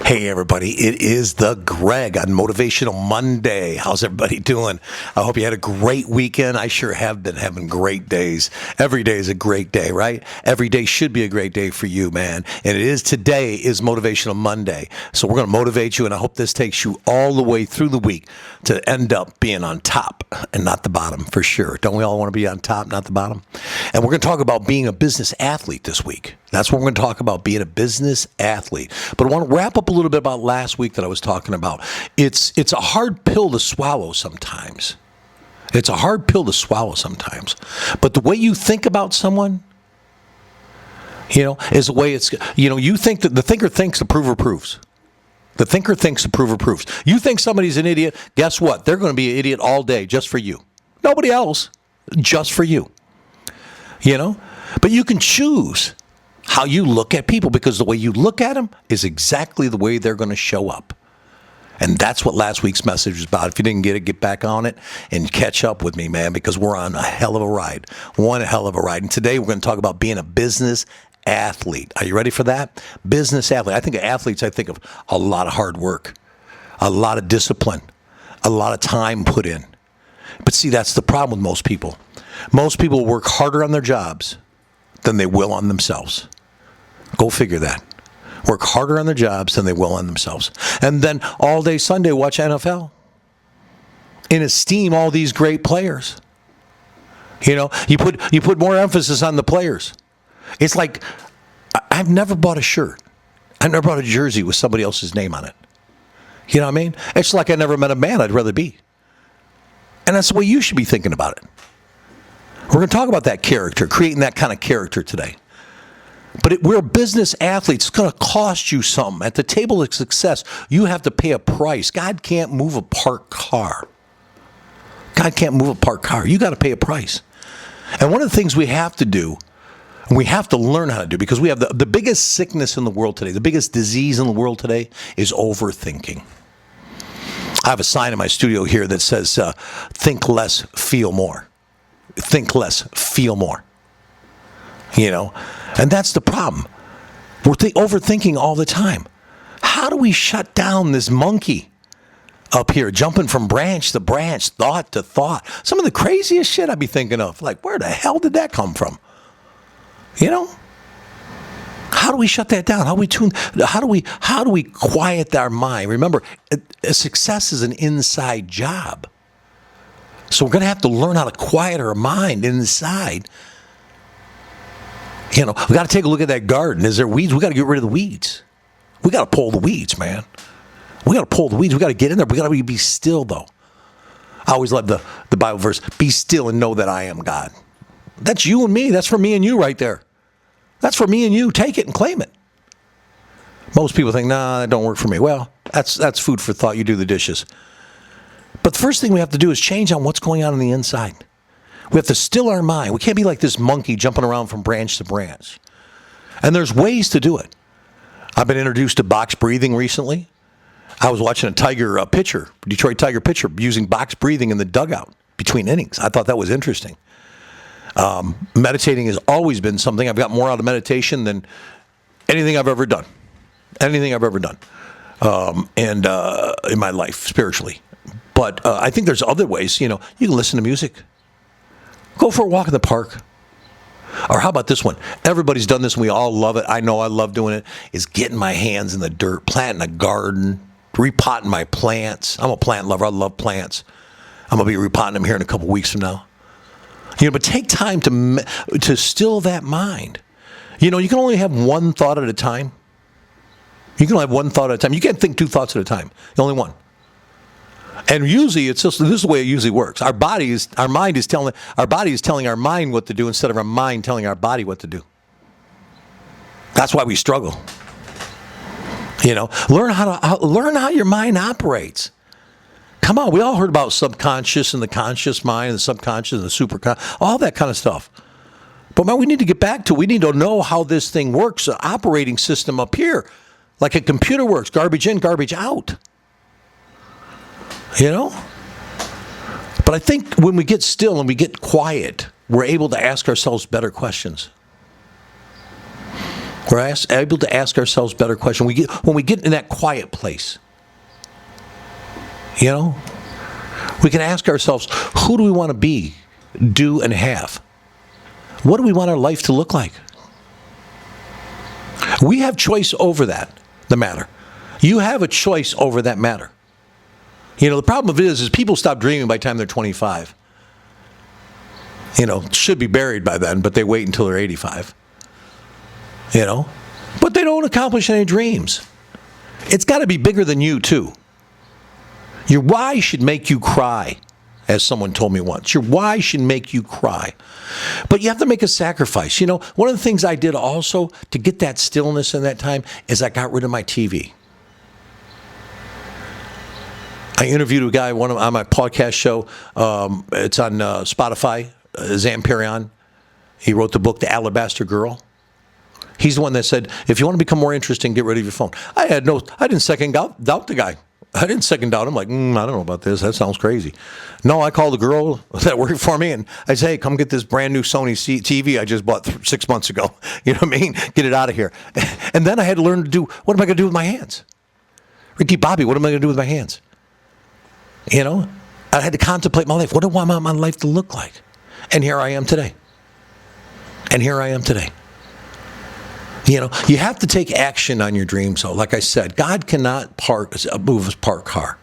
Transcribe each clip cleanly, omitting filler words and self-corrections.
Hey, everybody. It is the Greg on Motivational Monday. How's everybody doing? I hope you had a great weekend. I sure have been having great days. Every day is a great day, right? Every day should be a great day for you, man. And today is Motivational Monday. So we're going to motivate you, and I hope this takes you all the way through the week to end up being on top and not the bottom, for sure. Don't we all want to be on top, not the bottom? And we're going to talk about being a business athlete this week. That's what we're going to talk about, being a business athlete. But I want to wrap up a little bit about last week that I was talking about. It's a hard pill to swallow sometimes. It's a hard pill to swallow sometimes. But the way you think about someone, is the way it's, you think that the thinker thinks, the prover proves. The thinker thinks, the prover proves. You think somebody's an idiot, guess what? They're going to be an idiot all day just for you. Nobody else, just for you. But you can choose how you look at people, because the way you look at them is exactly the way they're going to show up. And that's what last week's message was about. If you didn't get it, get back on it and catch up with me, man, because we're on a hell of a ride. One hell of a ride. And today we're going to talk about being a business athlete. Are you ready for that? Business athlete. I think of athletes, I think of a lot of hard work, a lot of discipline, a lot of time put in. But see, that's the problem with most people. Most people work harder on their jobs than they will on themselves. Go figure that. Work harder on their jobs than they will on themselves. And then all day Sunday, watch NFL. And esteem all these great players. You put more emphasis on the players. It's like, I've never bought a shirt. I've never bought a jersey with somebody else's name on it. You know what I mean? It's like I never met a man I'd rather be. And that's the way you should be thinking about it. We're going to talk about that character, creating that kind of character today. But we're business athletes. It's going to cost you something. At the table of success, you have to pay a price. God can't move a parked car. God can't move a parked car. You got to pay a price. And one of the things we have to do, and we have to learn how to do, because we have the biggest sickness in the world today, the biggest disease in the world today is overthinking. I have a sign in my studio here that says, think less, feel more. Think less, feel more. And that's the problem. We're overthinking all the time. How do we shut down this monkey up here, jumping from branch to branch, thought to thought? Some of the craziest shit I'd be thinking of. Like, where the hell did that come from? How do we shut that down? How do we quiet our mind? Remember, success is an inside job. So we're going to have to learn how to quiet our mind inside. We got to take a look at that garden. Is there weeds? We got to get rid of the weeds. We got to pull the weeds, man. We got to pull the weeds. We got to get in there. We got to be still, though. I always love the Bible verse, be still and know that I am God. That's you and me. That's for me and you right there. That's for me and you. Take it and claim it. Most people think, nah, that don't work for me. Well, that's food for thought. You do the dishes. But the first thing we have to do is change on what's going on the inside. We have to still our mind. We can't be like this monkey jumping around from branch to branch. And there's ways to do it. I've been introduced to box breathing recently. I was watching a Detroit Tiger pitcher, using box breathing in the dugout between innings. I thought that was interesting. Meditating has always been something. I've got more out of meditation than anything I've ever done. Anything I've ever done. In my life, spiritually. But I think there's other ways. You can listen to music. Go for a walk in the park. Or how about this one? Everybody's done this and we all love it. I know I love doing it. Is getting my hands in the dirt, planting a garden, repotting my plants. I'm a plant lover. I love plants. I'm going to be repotting them here in a couple weeks from now. But take time to still that mind. You can only have one thought at a time. You can only have one thought at a time. You can't think two thoughts at a time. Only one. And usually, this is the way it usually works. Our body is telling our mind what to do instead of our mind telling our body what to do. That's why we struggle. Learn how your mind operates. Come on, we all heard about subconscious and the conscious mind, and the subconscious and the superconscious, all that kind of stuff. But man, we need to get back to. We need to know how this thing works. The operating system up here, like a computer works: garbage in, garbage out. But I think when we get still and we get quiet, we're able to ask ourselves better questions. We're able to ask ourselves better questions. When we get in that quiet place, you know, we can ask ourselves, who do we want to be, do, and have? What do we want our life to look like? We have choice over the matter. You have a choice over that matter. You know, the problem of it is people stop dreaming by the time they're 25. You know, should be buried by then, but they wait until they're 85. You know, but they don't accomplish any dreams. It's got to be bigger than you, too. Your why should make you cry, as someone told me once. Your why should make you cry. But you have to make a sacrifice. You know, one of the things I did also to get that stillness in that time is I got rid of my TV. I interviewed a guy on my podcast show. It's on Spotify, Zamparion. He wrote the book, The Alabaster Girl. He's the one that said, if you want to become more interesting, get rid of your phone. I didn't second doubt the guy. I didn't second doubt him. Like, I don't know about this. That sounds crazy. No, I called the girl that worked for me, and I said, hey, come get this brand new Sony TV I just bought 6 months ago. You know what I mean? Get it out of here. And then I had to learn to do, what am I going to do with my hands? Ricky Bobby, what am I going to do with my hands? You know? I had to contemplate my life. What do I want my life to look like? And here I am today. You know, you have to take action on your dreams, though. Like I said, God cannot move a parked car.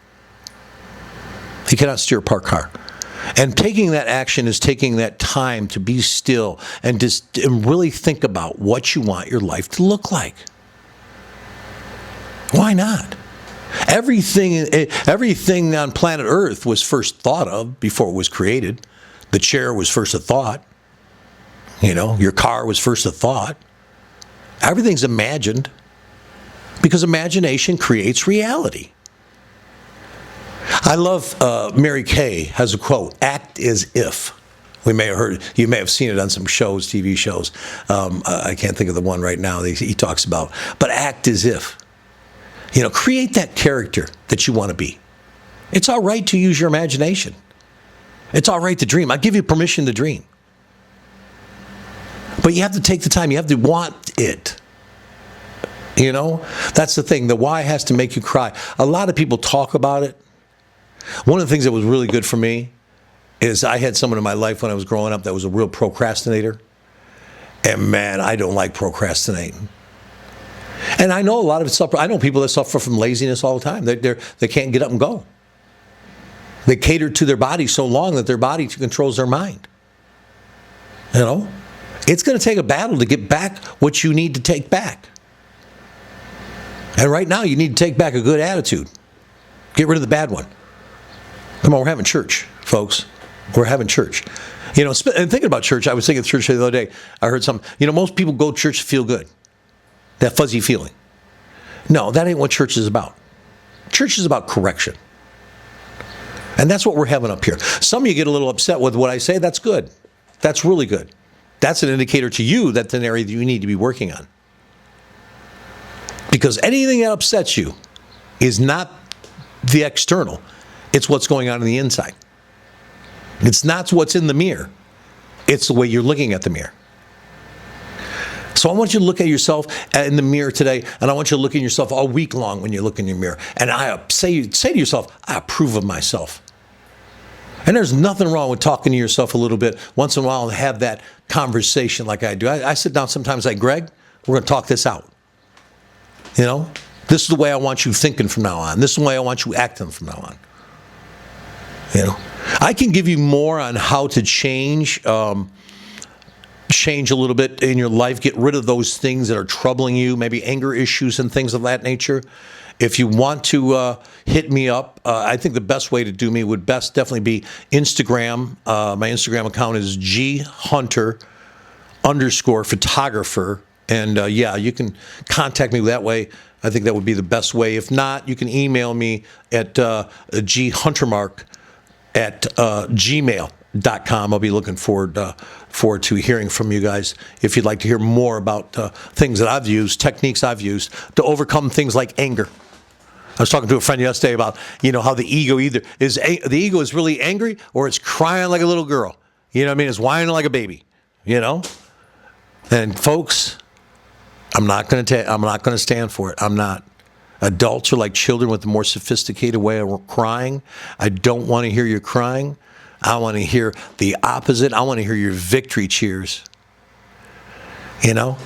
He cannot steer a parked car. And taking that action is taking that time to be still and really think about what you want your life to look like. Why not? Everything on planet Earth was first thought of before it was created. The chair was first a thought. You know, your car was first a thought. Everything's imagined because imagination creates reality. I love Mary Kay has a quote, act as if. You may have seen it on some shows, TV shows. I can't think of the one right now that he talks about, but act as if. You know, create that character that you want to be. It's all right to use your imagination. It's all right to dream. I give you permission to dream. But you have to take the time. You have to want it. You know, that's the thing. The why has to make you cry. A lot of people talk about it. One of the things that was really good for me is I had someone in my life when I was growing up that was a real procrastinator. And man, I don't like procrastinating. And I know a lot of it suffer. I know people that suffer from laziness all the time. They can't get up and go. They cater to their body so long that their body controls their mind. You know? It's going to take a battle to get back what you need to take back. And right now, you need to take back a good attitude. Get rid of the bad one. Come on, we're having church, folks. We're having church. You know, and thinking about church, I was thinking of church the other day. I heard something. You know, most people go to church to feel good. That fuzzy feeling. No, that ain't what church is about. Church is about correction. And that's what we're having up here. Some of you get a little upset with what I say. That's good. That's really good. That's an indicator to you that's an area that you need to be working on. Because anything that upsets you is not the external. It's what's going on in the inside. It's not what's in the mirror. It's the way you're looking at the mirror. So I want you to look at yourself in the mirror today, and I want you to look at yourself all week long when you look in your mirror. And I say to yourself, I approve of myself. And there's nothing wrong with talking to yourself a little bit once in a while and have that conversation like I do. I sit down sometimes like, Greg, we're going to talk this out. You know, this is the way I want you thinking from now on. This is the way I want you acting from now on. You know, I can give you more on how to change a little bit in your life, get rid of those things that are troubling you, maybe anger issues and things of that nature. If you want to hit me up, I think the best way to do me would definitely be Instagram. My Instagram account is ghunter_photographer. And yeah, you can contact me that way. I think that would be the best way. If not, you can email me at ghuntermark@gmail.com. I'll be looking forward to hearing from you guys if you'd like to hear more about things that I've used, techniques I've used to overcome things like anger. I was talking to a friend yesterday about, you know, how the ego the ego is really angry or it's crying like a little girl. You know what I mean? It's whining like a baby, you know? And folks, I'm not going to stand for it. I'm not. Adults are like children with a more sophisticated way of crying. I don't want to hear you crying. I want to hear the opposite. I want to hear your victory cheers. You know?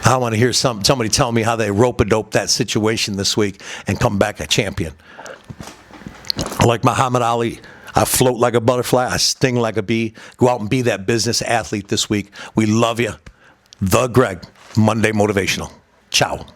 I want to hear somebody tell me how they rope-a-dope that situation this week and come back a champion. Like Muhammad Ali, I float like a butterfly. I sting like a bee. Go out and be that business athlete this week. We love you. The Greg, Monday Motivational. Ciao.